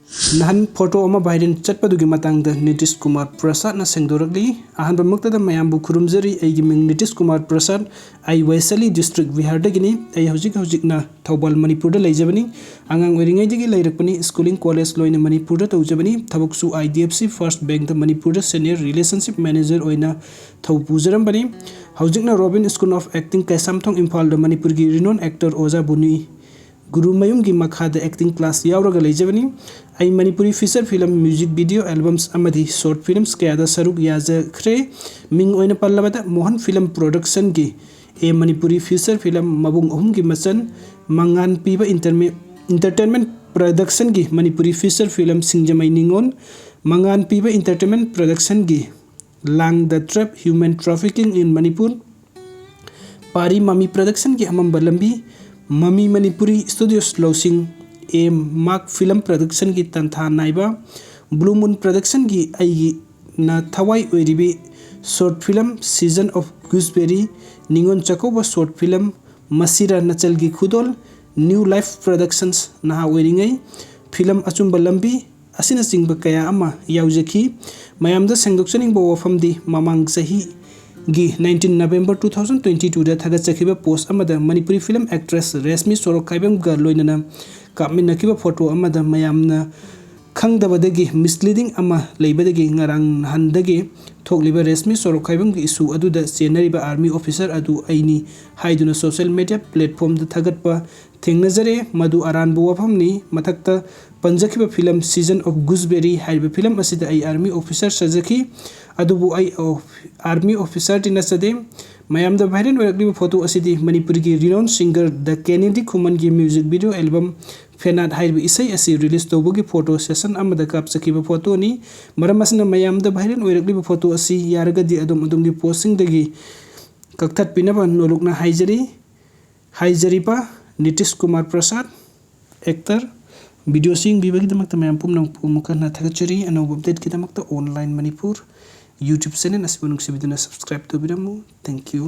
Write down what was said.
Nahan photo ama viral chatpadugi matangda Nitish Kumar Prasad na Sengdorakli ahanba muktada mayambu khurumjari aigi ming Nitish Kumar Prasad ai Waisali district Bihar dagini ai hojik na Thobal Manipur da leijabani angang oiringai dagi leirakpani schooling college loina Manipur da tawjabani thabuksu IDFC First Bank da Manipur da senior relationship manager oina thawpujarambani hojikna Robin School of Acting Kaisamthong Imphal da Manipur gi renowned actor Oza Buni Guru Mayum gi makhada acting class yauraga leijabani ai Manipuri feature film music video albums amadi short films kaya da saruk yaja khre ming oina pallabada Mohan film production gi a Manipuri feature film mabung ohum gi machan mangan piba entertainment production gi Manipuri feature film singjamai ningon mangan piba entertainment production gi lang the trap human trafficking in Manipur pari mami production gi amamba lambi Mami Manipuri Studios Losing a Mark Film Production ki tantha naiba Blue Moon Production ki aigi na thawai oiribi short film Season of Gooseberry Ningon Chakoba short film Masira Nachal gi khudol New Life Productions na oiringai film achumba lambi asina singba kaya ama yaujaki mayamda sengdokchaning bo wafamdi mamang sahi gi 19 November 2022 da thaga chakhiba post amada Manipuri film actress Resmi Sorok Kaibam ga loinana kapmina kiba photo amada mayamna khangdabadagi misleading ama leibadagi ngarang handagi thokliba Resmi Sorok Kaibam gi issue aduda senariba army officer adu aini haiduna social media platform da thagatpa thengnajare madu aranbu wafamni mathakta panjakhiba film Season of Gooseberry haiba film asida ai army officer sajaki adubu ai army officer tina sade mayam da viral oirakliba photo asidi Manipur gi renowned singer the Kennedy Khuman gi music video album Fenat haiba isai asi release tawbagi photo session amada kapchakiba photo ni maramasna mayam da viral oirakliba photo asi yaragadi adum gi posting dagi kakthat pinaba nolokna haijaripa Nitish Kumar Prasad actor video sing bibagi damakta mayam pumnang pumukana thagachari anob update kidamakta online Manipur YouTube channel asibunung sibiduna subscribe to biramu. Thank you.